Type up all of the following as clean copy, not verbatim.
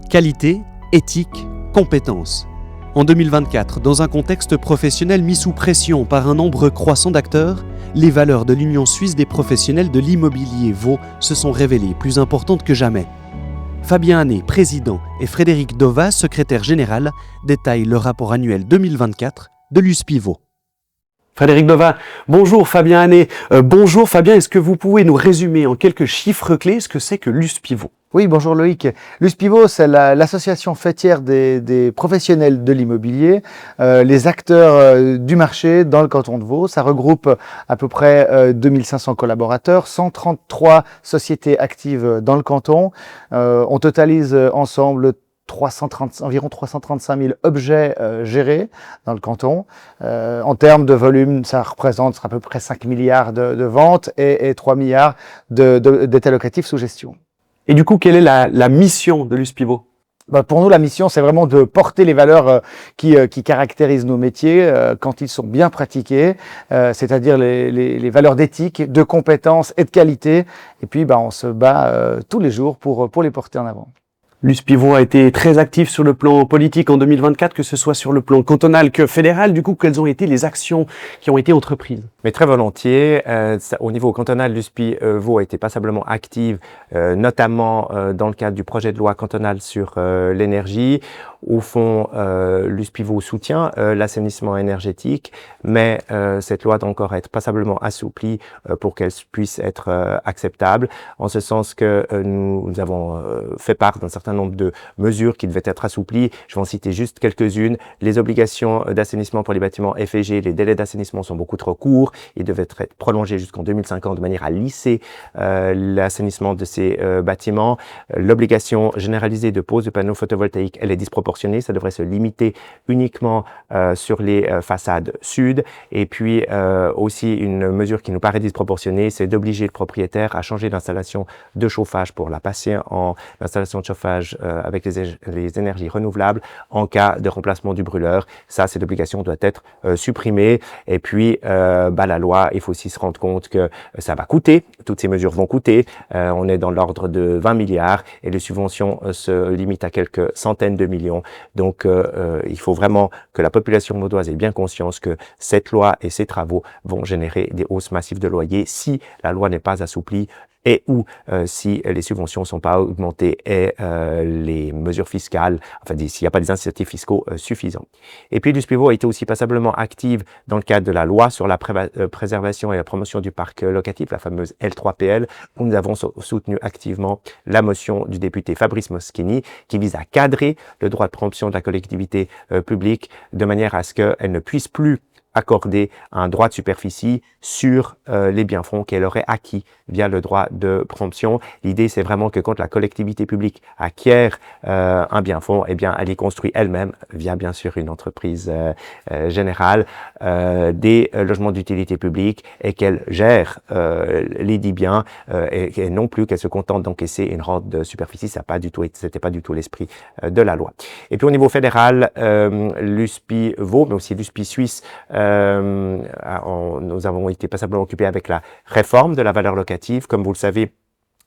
Qualité, éthique, compétences. En 2024, dans un contexte professionnel mis sous pression par un nombre croissant d'acteurs, les valeurs de l'Union suisse des professionnels de l'immobilier Vaud se sont révélées plus importantes que jamais. Fabien Hanné, président, et Frédéric Dova, secrétaire général, détaillent le rapport annuel 2024 de l'USPI Vaud. Frédéric Dova, bonjour Fabien Hanné. Bonjour Fabien, est-ce que vous pouvez nous résumer en quelques chiffres clés ce que c'est que l'USPI Vaud ? Oui, bonjour Loïc. L'USPI Vaud, c'est l'association fêtière des professionnels de l'immobilier, les acteurs du marché dans le canton de Vaud. Ça regroupe à peu près 2500 collaborateurs, 133 sociétés actives dans le canton. On totalise ensemble environ 335 000 objets gérés dans le canton. En termes de volume, ça représente à peu près 5 milliards de ventes et 3 milliards d'états locatifs sous gestion. Et du coup, quelle est la mission de l'USPI Vaud ? Pour nous, la mission, c'est vraiment de porter les valeurs qui caractérisent nos métiers quand ils sont bien pratiqués, c'est-à-dire les valeurs d'éthique, de compétence et de qualité. Et puis, on se bat tous les jours pour les porter en avant. L'USPI Vaud a été très actif sur le plan politique en 2024, que ce soit sur le plan cantonal que fédéral. Du coup, quelles ont été les actions qui ont été entreprises ? Mais très volontiers. Au niveau cantonal, l'USPI Vaud a été passablement active, notamment dans le cadre du projet de loi cantonal sur l'énergie. Au fond, l'USPI Vaud soutient l'assainissement énergétique, mais cette loi doit encore être passablement assouplie pour qu'elle puisse être acceptable, en ce sens que nous avons fait part d'un certain nombre de mesures qui devaient être assouplies. Je vais en citer juste quelques-unes. Les obligations d'assainissement pour les bâtiments FG, les délais d'assainissement sont beaucoup trop courts. Ils devaient être prolongés jusqu'en 2050 de manière à lisser l'assainissement de ces bâtiments. L'obligation généralisée de pose de panneaux photovoltaïques, elle est disproportionnée. Ça devrait se limiter uniquement sur les façades sud. Et puis aussi une mesure qui nous paraît disproportionnée, c'est d'obliger le propriétaire à changer d'installation de chauffage pour la passer en installation de chauffage avec les énergies renouvelables en cas de remplacement du brûleur. Ça, cette obligation doit être supprimée. Et puis, la loi, il faut aussi se rendre compte que ça va coûter. Toutes ces mesures vont coûter. On est dans l'ordre de 20 milliards et les subventions se limitent à quelques centaines de millions. Donc, il faut vraiment que la population vaudoise ait bien conscience que cette loi et ces travaux vont générer des hausses massives de loyers si la loi n'est pas assouplie et ou si les subventions ne sont pas augmentées et les mesures fiscales, s'il n'y a pas des incitatifs fiscaux suffisants. Et puis l'USPI Vaud a été aussi passablement active dans le cadre de la loi sur la préservation et la promotion du parc locatif, la fameuse L3PL, où nous avons soutenu activement la motion du député Fabrice Moschini qui vise à cadrer le droit de préemption de la collectivité publique de manière à ce qu'elle ne puisse plus accorder un droit de superficie sur les biens-fonds qu'elle aurait acquis via le droit de préemption. L'idée, c'est vraiment que quand la collectivité publique acquiert un bien-fonds, elle y construit elle-même, via bien sûr une entreprise générale, des logements d'utilité publique et qu'elle gère les dits biens et non plus qu'elle se contente d'encaisser une rente de superficie. C'était pas du tout l'esprit de la loi. Et puis au niveau fédéral, l'USPI Vaud, mais aussi l'USPI suisse, nous avons été passablement occupés avec la réforme de la valeur locative. Comme vous le savez,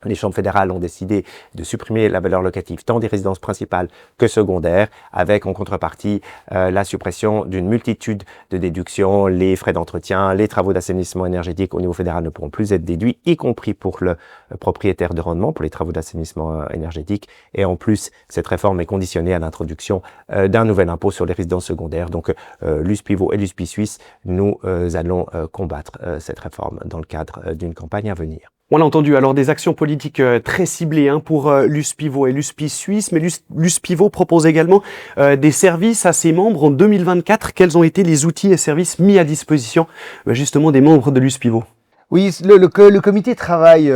les chambres fédérales ont décidé de supprimer la valeur locative tant des résidences principales que secondaires, avec en contrepartie la suppression d'une multitude de déductions, les frais d'entretien, les travaux d'assainissement énergétique au niveau fédéral ne pourront plus être déduits, y compris pour le propriétaire de rendement, pour les travaux d'assainissement énergétique. Et en plus, cette réforme est conditionnée à l'introduction d'un nouvel impôt sur les résidences secondaires. Donc l'USPI Vaud et l'USPI suisse, nous allons combattre cette réforme dans le cadre d'une campagne à venir. On l'a entendu, alors des actions politiques très ciblées pour l'USPI Vaud et l'USPI suisse, mais l'USPI Vaud propose également des services à ses membres en 2024. Quels ont été les outils et services mis à disposition justement des membres de l'USPI Vaud ? Oui, le comité travaille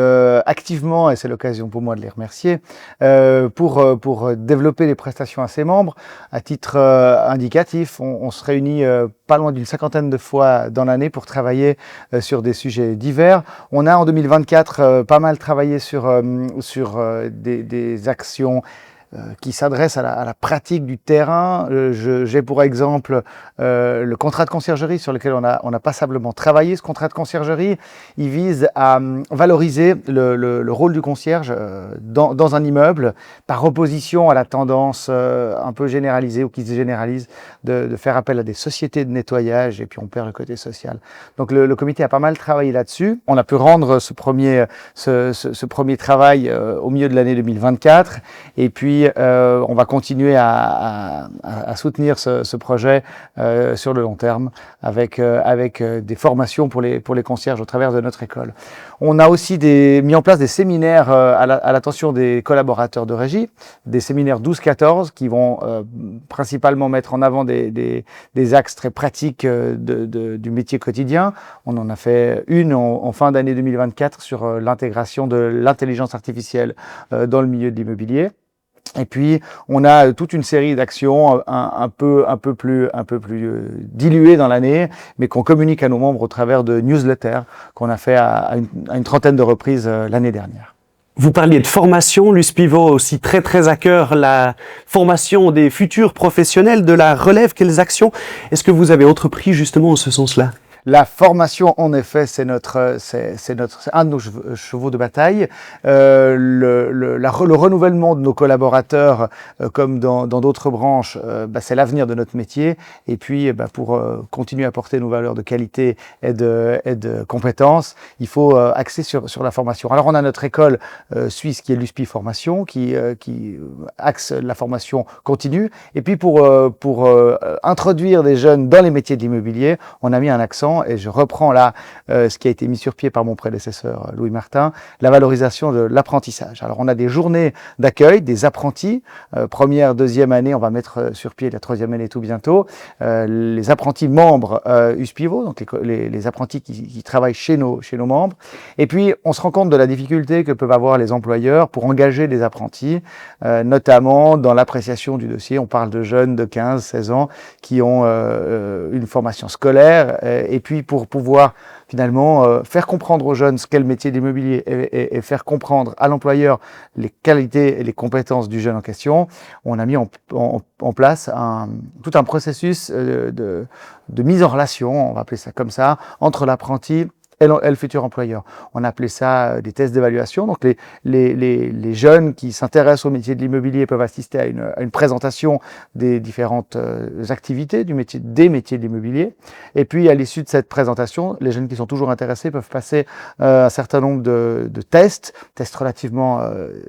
activement, et c'est l'occasion pour moi de les remercier, pour développer les prestations à ses membres. À titre indicatif, on se réunit pas loin d'une 50aine de fois dans l'année pour travailler sur des sujets divers. On a en 2024 pas mal travaillé sur des actions qui s'adresse à la pratique du terrain. J'ai pour exemple le contrat de conciergerie sur lequel on a passablement travaillé. Ce contrat de conciergerie, il vise à valoriser le rôle du concierge dans un immeuble par opposition à la tendance un peu généralisée ou qui se généralise de faire appel à des sociétés de nettoyage et puis on perd le côté social. Donc le comité a pas mal travaillé là-dessus. On a pu rendre ce premier travail au milieu de l'année 2024 et puis on va continuer à soutenir ce projet sur le long terme avec des formations pour les concierges au travers de notre école. On a aussi mis en place des séminaires à l'attention des collaborateurs de régie, des séminaires 12-14 qui vont principalement mettre en avant des axes très pratiques du métier quotidien. On en a fait une en fin d'année 2024 sur l'intégration de l'intelligence artificielle dans le milieu de l'immobilier. Et puis, on a toute une série d'actions un peu plus diluées dans l'année, mais qu'on communique à nos membres au travers de newsletters qu'on a fait à une trentaine de reprises l'année dernière. Vous parliez de formation, l'USPIVO aussi très à cœur la formation des futurs professionnels de la relève. Quelles actions est-ce que vous avez entrepris justement en ce sens-là ? La formation, en effet, c'est un de nos chevaux de bataille. Le renouvellement de nos collaborateurs, comme dans d'autres branches, c'est l'avenir de notre métier. Et puis, pour continuer à porter nos valeurs de qualité et de compétences, il faut axer sur la formation. Alors, on a notre école suisse qui est l'USPI Formation, qui axe la formation continue. Et puis, pour introduire des jeunes dans les métiers de l'immobilier, on a mis un accent. Et je reprends là ce qui a été mis sur pied par mon prédécesseur Louis Martin, la valorisation de l'apprentissage. Alors on a des journées d'accueil, des apprentis, première, deuxième année, on va mettre sur pied la troisième année tout bientôt, les apprentis membres USPIVO, donc les apprentis qui travaillent chez nos membres. Et puis on se rend compte de la difficulté que peuvent avoir les employeurs pour engager des apprentis, notamment dans l'appréciation du dossier. On parle de jeunes de 15-16 ans qui ont une formation scolaire et puis pour pouvoir finalement faire comprendre aux jeunes ce qu'est le métier de l'immobilier et faire comprendre à l'employeur les qualités et les compétences du jeune en question, on a mis en place tout un processus de mise en relation, on va appeler ça comme ça, entre l'apprenti et le futur employeur. On a appelé ça des tests d'évaluation. Donc les jeunes qui s'intéressent au métier de l'immobilier peuvent assister à une présentation des différentes activités des métiers de l'immobilier. Et puis à l'issue de cette présentation, les jeunes qui sont toujours intéressés peuvent passer un certain nombre de tests relativement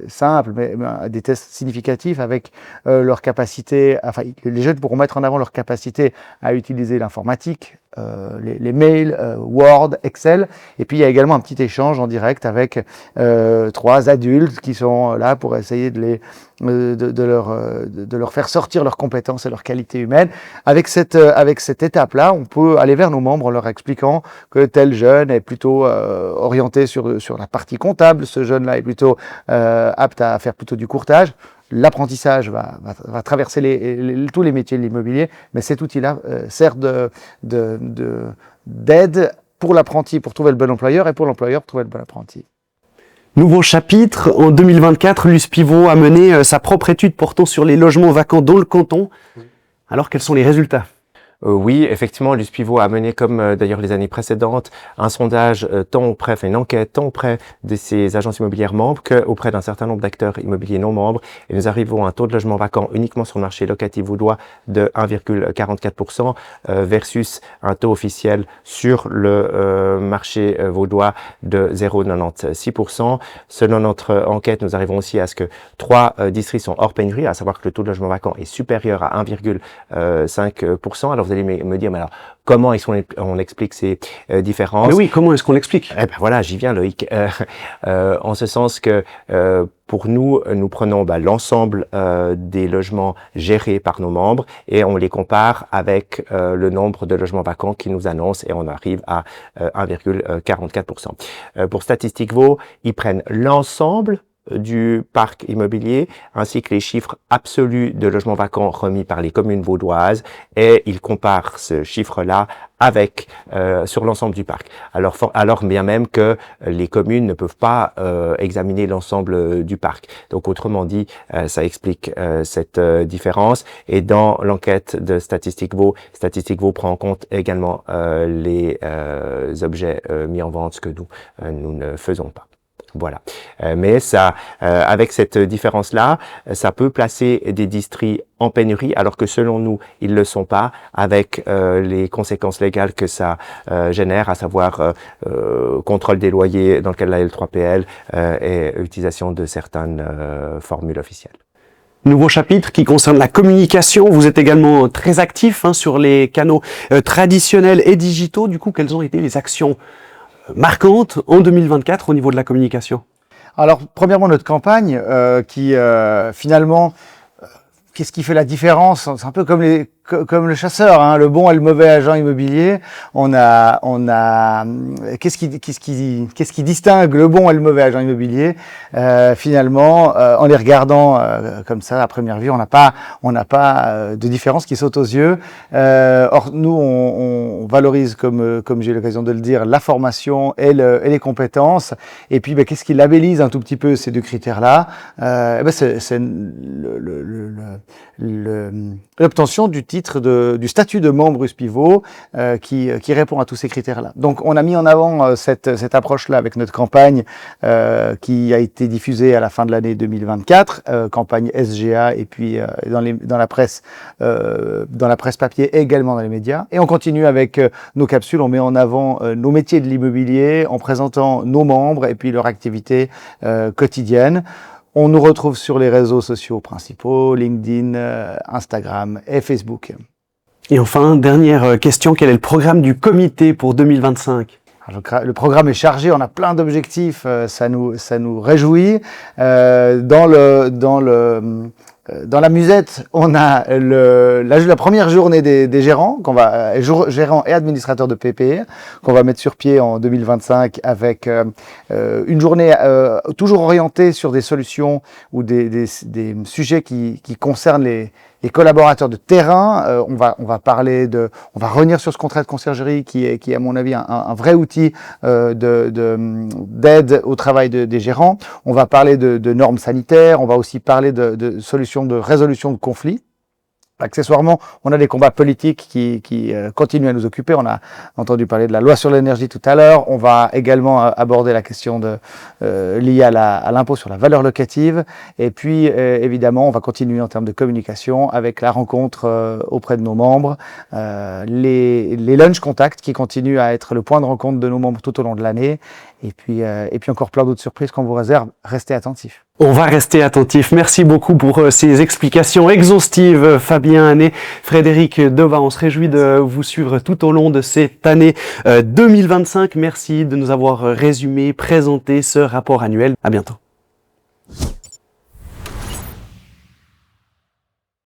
simples, mais des tests significatifs avec leur capacité. Enfin, les jeunes pourront mettre en avant leur capacité à utiliser l'informatique, les mails, Word, Excel. Et puis il y a également un petit échange en direct avec 3 adultes qui sont là pour essayer de leur faire sortir leurs compétences et leurs qualités humaines. Avec cette étape-là, on peut aller vers nos membres en leur expliquant que tel jeune est plutôt orienté sur la partie comptable, ce jeune-là est plutôt apte à faire plutôt du courtage. L'apprentissage va traverser tous les métiers de l'immobilier, mais cet outil-là sert d'aide pour l'apprenti pour trouver le bon employeur et pour l'employeur pour trouver le bon apprenti. Nouveau chapitre, en 2024, l'USPIVO a mené sa propre étude portant sur les logements vacants dans le canton. Alors, quels sont les résultats ? Oui, effectivement, l'USPIVO a mené, comme d'ailleurs les années précédentes, un sondage une enquête tant auprès de ces agences immobilières membres qu'auprès d'un certain nombre d'acteurs immobiliers non membres. Et nous arrivons à un taux de logement vacant uniquement sur le marché locatif vaudois de 1,44% versus un taux officiel sur le marché vaudois de 0,96%. Selon notre enquête, nous arrivons aussi à ce que 3 districts sont hors pénurie, à savoir que le taux de logement vacant est supérieur à 1,5%. Alors vous allez me dire, mais alors comment est-ce qu'on explique ces différences ? Mais oui, comment est-ce qu'on l'explique ? Eh ben voilà, j'y viens Loïc. En ce sens que pour nous prenons l'ensemble des logements gérés par nos membres et on les compare avec le nombre de logements vacants qu'ils nous annoncent et on arrive à 1,44%. Pour Statistique Vaud, ils prennent l'ensemble du parc immobilier, ainsi que les chiffres absolus de logements vacants remis par les communes vaudoises, et il compare ce chiffre-là avec sur l'ensemble du parc. Alors bien même que les communes ne peuvent pas examiner l'ensemble du parc. Donc autrement dit, ça explique cette différence. Et dans l'enquête de Statistique Vaud prend en compte également les objets mis en vente, ce que nous ne faisons pas. Voilà. Mais ça, avec cette différence-là, ça peut placer des districts en pénurie, alors que selon nous, ils ne le sont pas, avec les conséquences légales que ça génère, à savoir contrôle des loyers dans le cadre de la L3PL et utilisation de certaines formules officielles. Nouveau chapitre qui concerne la communication. Vous êtes également très actif sur les canaux traditionnels et digitaux. Du coup, quelles ont été les actions marquantes en 2024 au niveau de la communication? Alors, premièrement, notre campagne qui finalement, qu'est-ce qui fait la différence? C'est un peu comme le chasseur, hein, le bon et le mauvais agent immobilier. Qu'est-ce qui distingue le bon et le mauvais agent immobilier? Finalement, en les regardant comme ça à première vue, on n'a pas de différence qui saute aux yeux. Or, nous, on valorise, comme j'ai eu l'occasion de le dire, la formation et les compétences. Et puis, qu'est-ce qui labellise un tout petit peu ces deux critères-là? C'est l'obtention du titre du statut de membre USPIVO qui répond à tous ces critères-là. Donc, on a mis en avant cette approche-là avec notre campagne qui a été diffusée à la fin de l'année 2024, campagne SGA et puis dans la presse papier et également dans les médias. Et on continue avec nos capsules, on met en avant nos métiers de l'immobilier en présentant nos membres et puis leur activité quotidienne. On nous retrouve sur les réseaux sociaux principaux, LinkedIn, Instagram et Facebook. Et enfin, dernière question, quel est le programme du comité pour 2025 ? Le programme est chargé, on a plein d'objectifs, ça nous réjouit. Dans la musette, on a la première journée des gérants, gérants et administrateurs de PPE, qu'on va mettre sur pied en 2025 avec une journée toujours orientée sur des solutions ou des sujets qui concernent les collaborateurs de terrain. On va revenir sur ce contrat de conciergerie qui est à mon avis un vrai outil d'aide au travail des gérants. On va parler de normes sanitaires, on va aussi parler de solutions de résolution de conflits. Accessoirement, on a des combats politiques qui continuent à nous occuper. On a entendu parler de la loi sur l'énergie tout à l'heure. On va également aborder la question liée à l'impôt sur la valeur locative. Et puis, évidemment, on va continuer en termes de communication avec la rencontre auprès de nos membres, les lunch contacts qui continuent à être le point de rencontre de nos membres tout au long de l'année. Et puis encore plein d'autres surprises qu'on vous réserve. Restez attentifs. On va rester attentifs. Merci beaucoup pour ces explications exhaustives, Fabien Hannet, Frédéric Deva. On se réjouit de vous suivre tout au long de cette année 2025. Merci de nous avoir résumé, présenté ce rapport annuel. À bientôt.